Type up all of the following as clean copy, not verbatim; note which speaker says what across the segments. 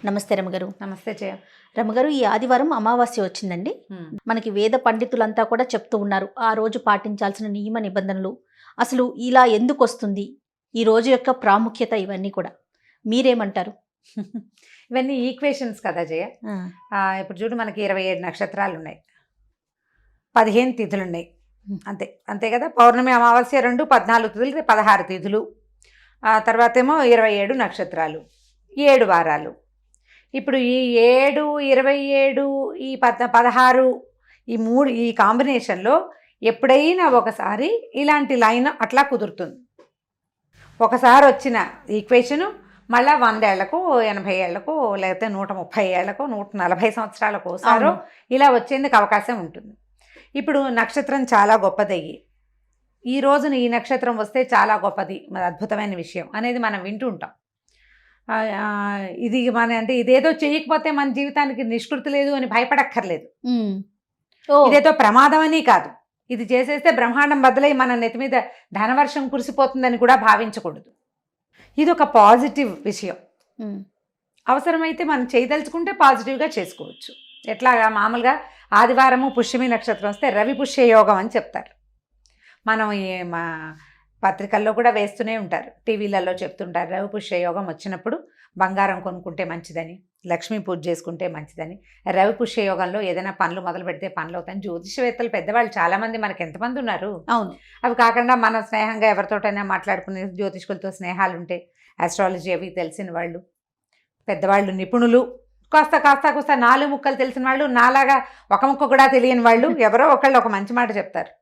Speaker 1: నమస్తే రమగారు.
Speaker 2: నమస్తే జయ.
Speaker 1: రమగారు, ఈ ఆదివారం అమావాస్య వచ్చిందండి. మనకి వేద పండితులంతా కూడా చెప్తూ ఉన్నారు ఆ రోజు పాటించాల్సిన నియమ నిబంధనలు, అసలు ఇలా ఎందుకు వస్తుంది, ఈ రోజు యొక్క ప్రాముఖ్యత, ఇవన్నీ కూడా మీరేమంటారు?
Speaker 2: ఇవన్నీ ఈక్వేషన్స్ కదా జయ. ఇప్పుడు చూడు, మనకి 27 నక్షత్రాలు ఉన్నాయి, 15 తిథులు ఉన్నాయి, అంతే కదా. పౌర్ణమి అమావాస్య 2, 14 తిథులు, 16 తిథులు. తర్వాత ఏమో 27 నక్షత్రాలు, 7 వారాలు. ఇప్పుడు ఈ 7, 27, ఈ 16, ఈ కాంబినేషన్లో ఎప్పుడైనా ఒకసారి ఇలాంటి లైన్ అట్లా కుదురుతుంది. ఒకసారి వచ్చిన ఈక్వేషను మళ్ళీ 100 ఏళ్లకు, 80 ఏళ్లకు, లేకపోతే 130 ఏళ్లకు, 140 సంవత్సరాలకు ఒకసారో ఇలా వచ్చేందుకు అవకాశం ఉంటుంది. ఇప్పుడు నక్షత్రం చాలా గొప్పదయ్యి, ఈ రోజున ఈ నక్షత్రం వస్తే చాలా గొప్పది, అద్భుతమైన విషయం అనేది మనం వింటూ ఉంటాం. ఇది అంటే ఇదేదో చేయకపోతే మన జీవితానికి నిష్కృతి లేదు అని భయపడక్కర్లేదు. ఇదేదో ప్రమాదం అని కాదు, ఇది చేసేస్తే బ్రహ్మాండం బదులై మన నెత్తి మీద ధనవర్షం కురిసిపోతుందని కూడా భావించకూడదు. ఇది ఒక పాజిటివ్ విషయం. అవసరమైతే మనం చేయదలుచుకుంటే పాజిటివ్గా చేసుకోవచ్చు. ఎట్లాగా మామూలుగా ఆదివారము పుష్యమి నక్షత్రం వస్తే రవి పుష్య యోగం అని చెప్తారు. మనం మా పత్రికల్లో కూడా వేస్తూనే ఉంటారు, టీవీలలో చెప్తుంటారు. రవి పుష్య యోగం వచ్చినప్పుడు బంగారం కొనుక్కుంటే మంచిదని, లక్ష్మీ పూజ చేసుకుంటే మంచిదని. రవి పుష్య యోగంలో ఏదైనా పనులు మొదలు పెడితే పనులు అవుతాయి. జ్యోతిషవేత్తలు పెద్దవాళ్ళు చాలామంది మనకి ఎంతమంది ఉన్నారు.
Speaker 1: అవును.
Speaker 2: అవి కాకుండా మనం స్నేహంగా ఎవరితోటైనా మాట్లాడుకునే జ్యోతిష్కులతో స్నేహాలు ఉంటే, ఆస్ట్రాలజీ అవి తెలిసిన వాళ్ళు, పెద్దవాళ్ళు, నిపుణులు, కాస్త 4 ముక్కలు తెలిసిన వాళ్ళు, నాలాగా ఒక ముక్క కూడా తెలియని వాళ్ళు, ఎవరో ఒకళ్ళు ఒక మంచి మాట చెప్తారు.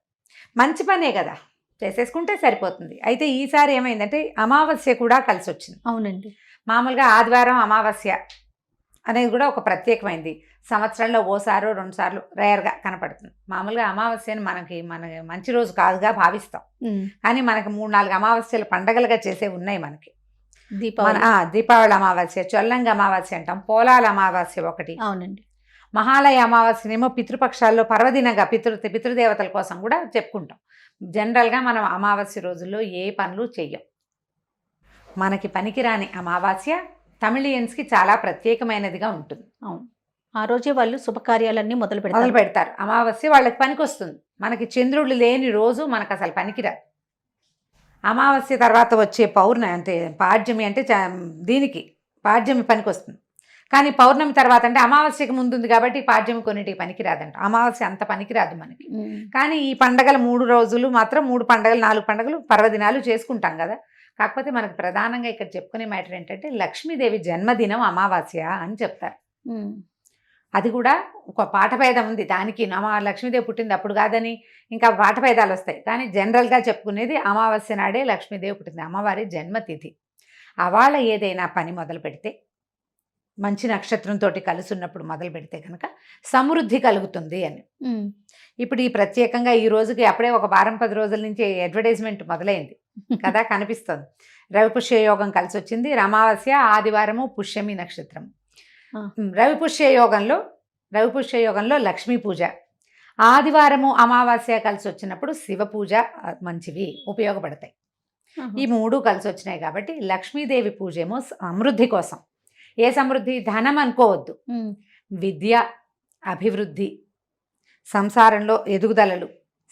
Speaker 2: మంచి పనే కదా, చేసేసుకుంటే సరిపోతుంది. అయితే ఈసారి ఏమైందంటే అమావాస్య కూడా కలిసి వచ్చింది.
Speaker 1: అవునండి.
Speaker 2: మామూలుగా ఆదివారం అమావాస్య అనేది కూడా ఒక ప్రత్యేకమైంది. సంవత్సరంలో ఓసారో 2 సార్లు రేర్గా కనపడుతుంది. మామూలుగా అమావాస్యను మన మంచి రోజు కాదుగా భావిస్తాం, కానీ మనకి 3-4 అమావాస్యలు పండగలుగా చేసే ఉన్నాయి మనకి. దీపావళి అమావాస్య, చొల్లంగి అమావాస్య అంటాం, పోలాల అమావాస్య ఒకటి.
Speaker 1: అవునండి.
Speaker 2: మహాలయ అమావాస్యనేమో పితృపక్షాల్లో పర్వదినంగా పితృదేవతల కోసం కూడా చెప్పుకుంటాం. జనరల్గా మనం అమావాస్య రోజుల్లో ఏ పనులు చెయ్యం. మనకి పనికిరాని అమావాస్య తమిళియన్స్కి చాలా ప్రత్యేకమైనదిగా ఉంటుంది.
Speaker 1: అవును, ఆ రోజే వాళ్ళు శుభకార్యాలన్నీ మొదలు
Speaker 2: పెడతారు. అమావాస్య వాళ్ళకి పనికి వస్తుంది. మనకి చంద్రుడు లేని రోజు మనకు అసలు పనికిరాదు. అమావాస్య తర్వాత వచ్చే పౌర్ణమి అంటే పాడ్యమి, అంటే దీనికి పాడ్యమి పనికి వస్తుంది. కానీ పౌర్ణమి తర్వాత అంటే అమావాస్యకి ముందుంది కాబట్టి పాడ్యమి కొన్నిటికి పనికిరాదంట. అమావాస్య అంత పనికిరాదు మనకి. కానీ ఈ పండగలు 3 రోజులు మాత్రం 3 పండగలు 4 పండగలు పర్వదినాలు చేసుకుంటాం కదా. కాకపోతే మనకు ప్రధానంగా ఇక్కడ చెప్పుకునే మ్యాటర్ ఏంటంటే లక్ష్మీదేవి జన్మదినం అమావాస్య అని చెప్తారు. అది కూడా ఒక పాఠభేదం ఉంది దానికి. లక్ష్మీదేవి పుట్టింది అప్పుడు కాదని ఇంకా పాఠభేదాలు వస్తాయి. కానీ జనరల్గా చెప్పుకునేది అమావాస్య నాడే లక్ష్మీదేవి పుట్టింది, అమ్మవారి జన్మతిథి. అవాళ ఏదైనా పని మొదలు పెడితే, మంచి నక్షత్రంతో కలిసి ఉన్నప్పుడు మొదలు పెడితే కనుక సమృద్ధి కలుగుతుంది అని. ఇప్పుడు ఈ ప్రత్యేకంగా ఈ రోజుకి అప్పుడే ఒక 10 రోజుల నుంచి అడ్వర్టైజ్మెంట్ మొదలైంది కదా, కనిపిస్తుంది. రవి పుష్య యోగం కలిసి వచ్చింది. అమావాస్య, ఆదివారము, పుష్యమి నక్షత్రం. రవి పుష్య యోగంలో లక్ష్మీ పూజ, ఆదివారము అమావాస్య కలిసి వచ్చినప్పుడు శివ పూజ మంచివి, ఉపయోగపడతాయి. ఈ 3 కలిసి వచ్చినాయి కాబట్టి లక్ష్మీదేవి పూజ ఏమో సమృద్ధి కోసం. ఏ సమృద్ధి? ధనం అనుకోవద్దు, విద్య, అభివృద్ధి, సంసారంలో ఎదుగుదలలు,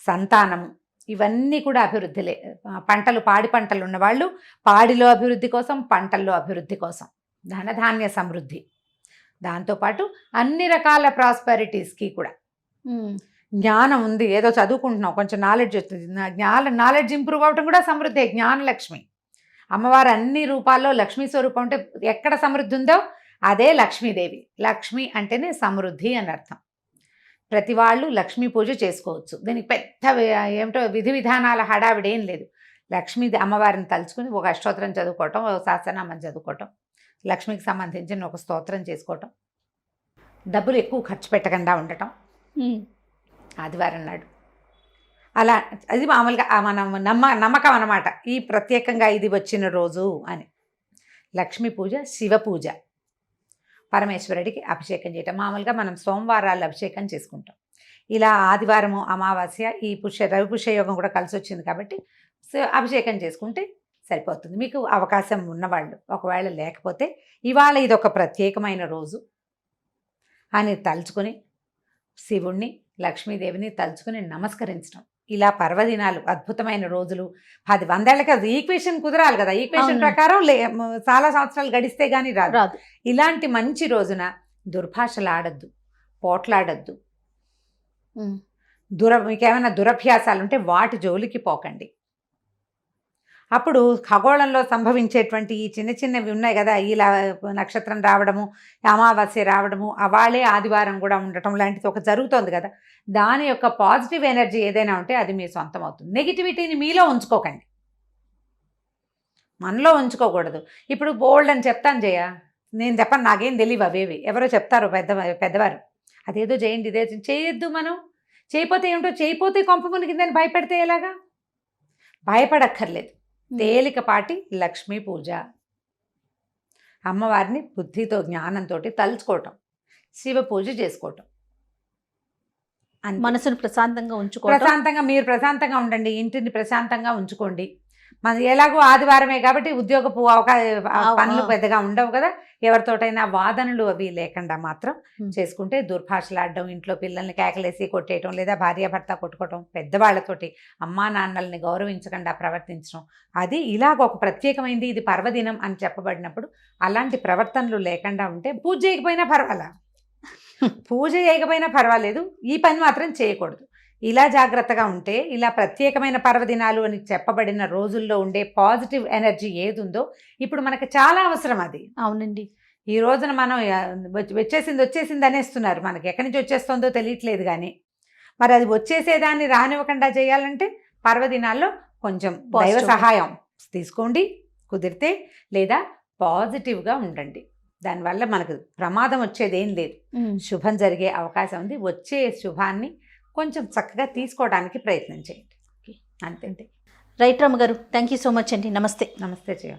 Speaker 2: సంతానము, ఇవన్నీ కూడా అభివృద్ధిలే. పాడి పంటలు ఉన్నవాళ్ళు పాడిలో అభివృద్ధి కోసం, పంటల్లో అభివృద్ధి కోసం, ధనధాన్య సమృద్ధి. దాంతోపాటు అన్ని రకాల ప్రాస్పెరిటీస్కి కూడా జ్ఞానం ఉంది, ఏదో చదువుకుంటున్నాం, కొంచెం నాలెడ్జ్ వస్తుంది, నాలెడ్జ్ ఇంప్రూవ్ అవటం కూడా సమృద్ధి. జ్ఞానలక్ష్మి అమ్మవారు అన్ని రూపాల్లో లక్ష్మీ స్వరూపం. అంటే ఎక్కడ సమృద్ధి ఉందో అదే లక్ష్మీదేవి. లక్ష్మి అంటేనే సమృద్ధి అని అర్థం. ప్రతి వాళ్ళు లక్ష్మీ పూజ చేసుకోవచ్చు. దీనికి పెద్ద ఏమిటో విధి విధానాల హడావిడేం లేదు. లక్ష్మీ అమ్మవారిని తలుచుకుని ఒక అష్టోత్తరం చదువుకోవటం, ఒక సహస్రనామం చదువుకోవటం, లక్ష్మికి సంబంధించిన ఒక స్తోత్రం చేసుకోవటం, డబ్బులు ఎక్కువ ఖర్చు పెట్టకుండా ఉండటం ఆదివారం నాడు. అలా అది మామూలుగా మనం నమ్మకం అన్నమాట. ఈ ప్రత్యేకంగా ఇది వచ్చిన రోజు అని. లక్ష్మీ పూజ, శివ పూజ, పరమేశ్వరుడికి అభిషేకం చేయటం. మామూలుగా మనం సోమవారాలు అభిషేకం చేసుకుంటాం. ఇలా ఆదివారము, అమావాస్య, ఈ రవి పుష్య యోగం కూడా కలిసి వచ్చింది కాబట్టి అభిషేకం చేసుకుంటే సరిపోతుంది. మీకు అవకాశం ఉన్నవాళ్ళు, ఒకవేళ లేకపోతే ఇవాళ ఇది ఒక ప్రత్యేకమైన రోజు అని తలుచుకొని శివుణ్ణి, లక్ష్మీదేవిని తలుచుకుని నమస్కరించడం. ఇలా పర్వదినాలు అద్భుతమైన రోజులు 10 వందేళ్ళకి అది ఈక్వేషన్ కుదరాలి కదా, ఈక్వేషన్ ప్రకారం చాలా సంవత్సరాలు గడిస్తే గానీ రాదు. ఇలాంటి మంచి రోజున దుర్భాషలు ఆడద్దు, పోట్లాడద్దు, మీకేమైనా దురభ్యాసాలు ఉంటే వాటి జోలికి పోకండి. అప్పుడు ఖగోళంలో సంభవించేటువంటి ఈ చిన్న చిన్నవి ఉన్నాయి కదా, ఇలా నక్షత్రం రావడము, అమావాస్య రావడము, అవాళే ఆదివారం కూడా ఉండటం లాంటిది ఒక జరుగుతోంది కదా, దాని యొక్క పాజిటివ్ ఎనర్జీ ఏదైనా ఉంటే అది మీ సొంతం అవుతుంది. నెగిటివిటీని మీలో ఉంచుకోకండి, మనలో ఉంచుకోకూడదు. ఇప్పుడు బోల్డ్ అని చెప్తాను జయ, నేను చెప్పను, నాకేం తెలియవు అవేవి, ఎవరో చెప్తారు పెద్దవారు, అదేదో చేయండి, ఇదే చేయొద్దు. మనం చేయపోతే ఏమిటో, చేయపోతే కొంప మునిగిందని భయపెడితే ఎలాగా? భయపడక్కర్లేదు. తేలికపాటి లక్ష్మీ పూజ, అమ్మవారిని బుద్ధితో జ్ఞానంతో తలుచుకోవటం, శివ పూజ చేసుకోవటం,
Speaker 1: మనసును ప్రశాంతంగా ఉంచుకోవటం.
Speaker 2: ప్రశాంతంగా మీరు ప్రశాంతంగా ఉండండి, ఇంటిని ప్రశాంతంగా ఉంచుకోండి. మన ఎలాగో ఆదివారమే కాబట్టి ఉద్యోగపు పనులు పెద్దగా ఉండవు కదా, ఎవరితోటైనా వాదనలు అవి లేకుండా మాత్రం చేసుకుంటే, దుర్భాషలాడడం, ఇంట్లో పిల్లల్ని కేకలేసి కొట్టేయటం, లేదా భార్యాభర్త కొట్టుకోవటం, పెద్దవాళ్లతోటి అమ్మా నాన్నల్ని గౌరవించకుండా ప్రవర్తించడం, అది ఇలాగ ఒక ప్రత్యేకమైంది, ఇది పర్వదినం అని చెప్పబడినప్పుడు అలాంటి ప్రవర్తనలు లేకుండా ఉంటే, పూజ చేయకపోయినా పర్వాలేదు, ఈ పని మాత్రం చేయకూడదు. ఇలా జాగ్రత్తగా ఉంటే, ఇలా ప్రత్యేకమైన పర్వదినాలు అని చెప్పబడిన రోజుల్లో ఉండే పాజిటివ్ ఎనర్జీ ఏది ఉందో ఇప్పుడు మనకు చాలా అవసరం. అది
Speaker 1: అవునండి.
Speaker 2: ఈ రోజున మనం వచ్చేసింది అనేస్తున్నారు, మనకి ఎక్కడి నుంచి వచ్చేస్తుందో తెలియట్లేదు. కానీ మరి అది వచ్చేసేదాన్ని రానివ్వకుండా చేయాలంటే పర్వదినాల్లో కొంచెం దైవ సహాయం తీసుకోండి కుదిరితే, లేదా పాజిటివ్గా ఉండండి. దానివల్ల మనకు ప్రమాదం వచ్చేది ఏం లేదు, శుభం జరిగే అవకాశం ఉంది. వచ్చే శుభాన్ని కొంచెం చక్కగా తీసుకోవడానికి ప్రయత్నం చేయండి. అంతే.
Speaker 1: రైట్ రమ్మ గారు, థ్యాంక్ యూ సో మచ్ అండి. నమస్తే.
Speaker 2: నమస్తే జయ.